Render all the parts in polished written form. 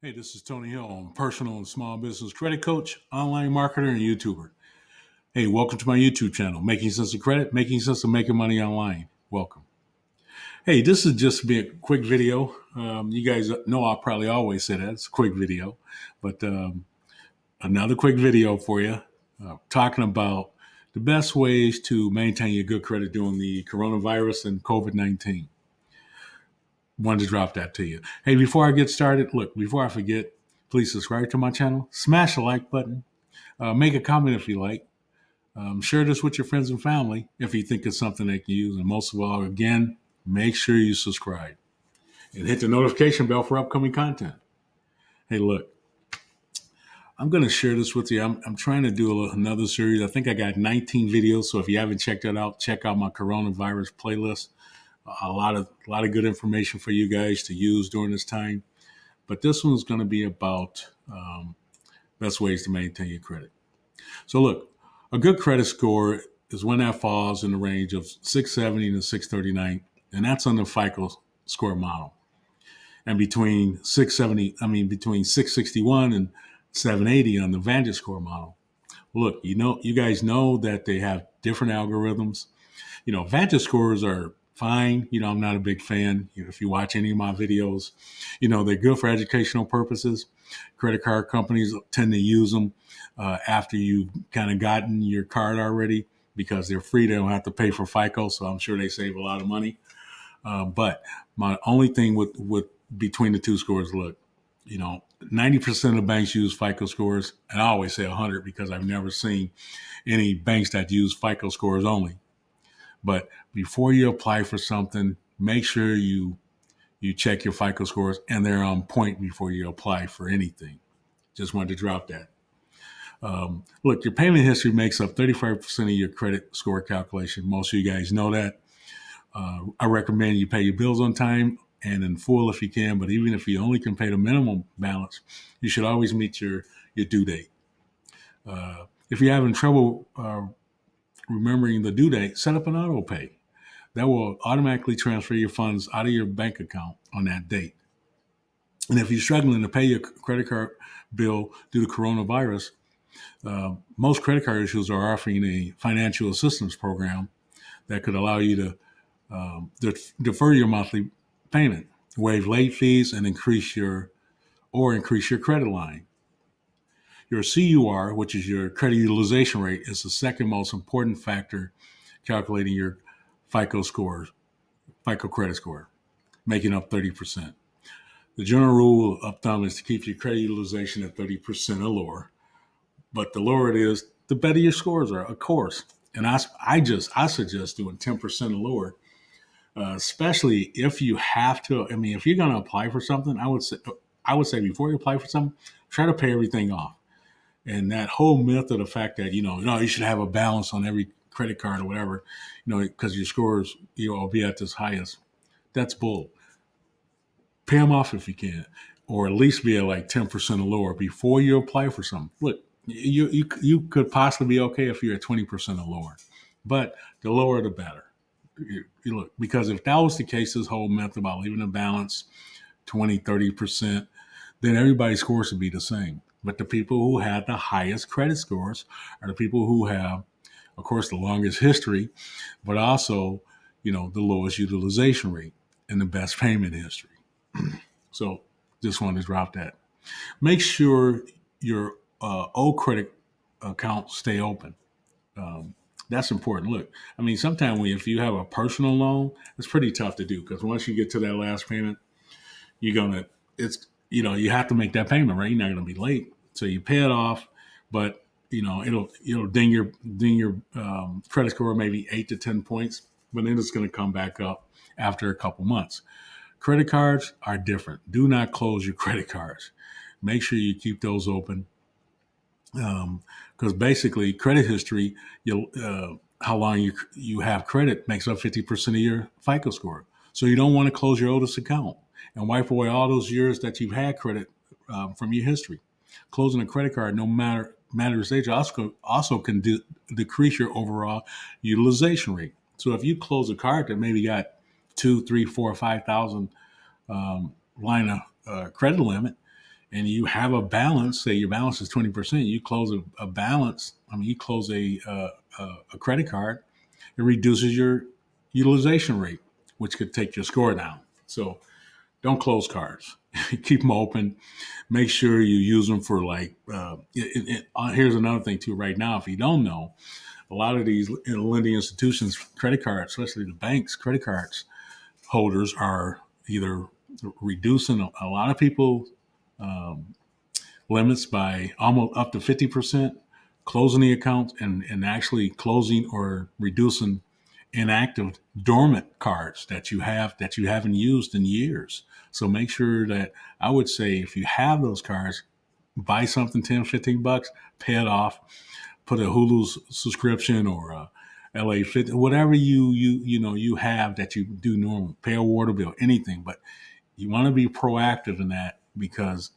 Hey, this is Tony Hill. I'm a personal and small business credit coach, online marketer, and YouTuber. Hey, welcome to my YouTube channel, Making Sense of Credit, Making Sense of Making Money Online. Welcome. Hey, this is just be a quick video. You guys know I probably always say that. It's a quick video. But another quick video for you, talking about the best ways to maintain your good credit during the coronavirus and COVID-19. Wanted to drop that to you. Hey, before I get started, look, before I forget, please subscribe to my channel, smash the like button, make a comment if you like, share this with your friends and family if you think it's something they can use. And most of all, again, make sure you subscribe and hit the notification bell for upcoming content. Hey, look, I'm going to share this with you. I'm trying to do another series. I think I got 19 videos. So if you haven't checked that out, check out my coronavirus playlist. A lot of good information for you guys to use during this time. But this one's going to be about best ways to maintain your credit. So look, a good credit score is when that falls in the range of 670 to 639, and that's on the FICO score model. And between 661 and 780 on the Vantage score model. Look, you guys know that they have different algorithms. Vantage scores are fine. I'm not a big fan. If you watch any of my videos, they're good for educational purposes. Credit card companies tend to use them after you've kind of gotten your card already because they're free. They don't have to pay for FICO, so I'm sure they save a lot of money. But my only thing with between the two scores, look, 90% of banks use FICO scores, and I always say 100 because I've never seen any banks that use FICO scores only. But before you apply for something, make sure you check your FICO scores and they're on point before you apply for anything. Just wanted to drop that. Look, your payment history makes up 35% of your credit score calculation. Most of you guys know that. I recommend you pay your bills on time and in full if you can, but even if you only can pay the minimum balance, you should always meet your due date. If you're having trouble remembering the due date, set up an auto pay. That will automatically transfer your funds out of your bank account on that date. And if you're struggling to pay your credit card bill due to coronavirus, most credit card issuers are offering a financial assistance program that could allow you to defer your monthly payment, waive late fees, and increase your credit line. Your CUR, which is your credit utilization rate, is the second most important factor calculating your FICO credit score, making up 30%. The general rule of thumb is to keep your credit utilization at 30% or lower. But the lower it is, the better your scores are, of course. And I suggest doing 10% or lower, especially if you have to. If you're going to apply for something, I would say before you apply for something, try to pay everything off. And that whole myth of the fact that, you should have a balance on every credit card or whatever, because your scores, will be at this highest. That's bull. Pay them off if you can, or at least be at like 10% or lower before you apply for something. Look, you could possibly be okay if you're at 20% or lower, but the lower the better. Look, because if that was the case, this whole myth about leaving a balance 20, 30%, then everybody's scores would be the same. But the people who have the highest credit scores are the people who have, of course, the longest history, but also, the lowest utilization rate and the best payment history. So just wanted to drop that. Make sure your old credit account stay open. That's important. Look, sometimes if you have a personal loan, it's pretty tough to do because once you get to that last payment, you have to make that payment, right? You're not going to be late. So you pay it off, but it'll ding your credit score maybe 8 to 10 points, but then it's going to come back up after a couple months. Credit cards are different. Do not close your credit cards. Make sure you keep those open. Because basically credit history, how long you have credit makes up 50% of your FICO score. So you don't want to close your oldest account and wipe away all those years that you've had credit from your history. Closing a credit card, no matter its age, also can decrease your overall utilization rate. So if you close a card that maybe got 2, 3, 4, 5,000 line of credit limit, and you have a balance, say your balance is 20%, you close a balance. I mean, you close a credit card, it reduces your utilization rate, which could take your score down. So don't close cards. Keep them open. Make sure you use them for here's another thing too. Right now, if you don't know, a lot of these lending institutions, credit cards, especially the banks, credit cards holders are either reducing a lot of people limits by almost up to 50%, closing the account and actually closing or reducing inactive dormant cards that you haven't used in years. So make sure that, I would say, if you have those cards, buy something 10, 15 bucks, pay it off, put a Hulu subscription or a LA Fit, whatever you have that you do normal, pay a water bill, anything. But you want to be proactive in that, because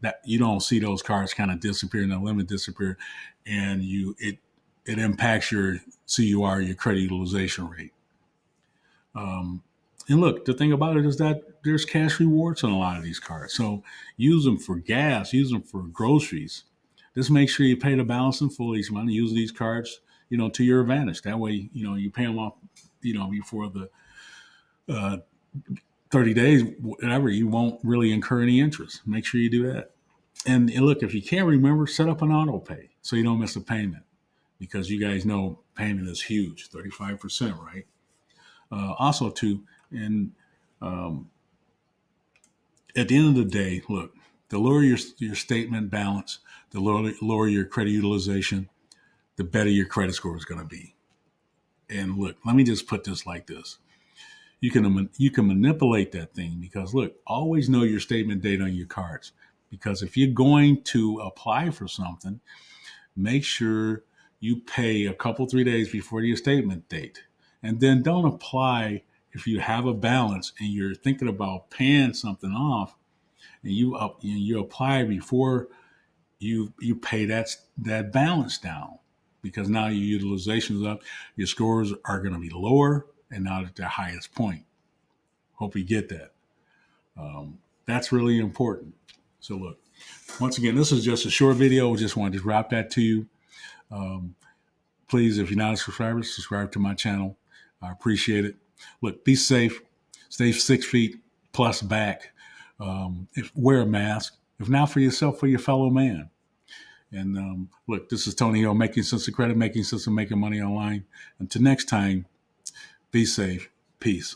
that you don't see those cards kind of disappear and the limit disappear, and it impacts your CUR, your credit utilization rate. And look, the thing about it is that there's cash rewards on a lot of these cards. So use them for gas, use them for groceries. Just make sure you pay the balance in full each month. Use these cards, to your advantage. That way, you pay them off, before the 30 days, whatever, you won't really incur any interest. Make sure you do that. And look, if you can't remember, set up an auto pay so you don't miss a payment, because you guys know payment is huge, 35%, right? Also, too, and at the end of the day, look, the lower your statement balance, the lower your credit utilization, the better your credit score is going to be. And look, let me just put this like this. You can manipulate that thing, because look, always know your statement date on your cards, because if you're going to apply for something, make sure you pay a couple, 3 days before your statement date. And then don't apply if you have a balance and you're thinking about paying something off, and you apply before you pay that balance down, because now your utilization is up, your scores are going to be lower, and not at their highest point. Hope you get that. That's really important. So look, once again, this is just a short video. Just wanted to drop that to you. Please, if you're not a subscriber, subscribe to my channel. I appreciate it. Look, be safe. Stay 6 feet plus back. Wear a mask. If not for yourself, for your fellow man. And look, this is Tony Hill, making sense of credit, making sense of making money online. Until next time, be safe. Peace.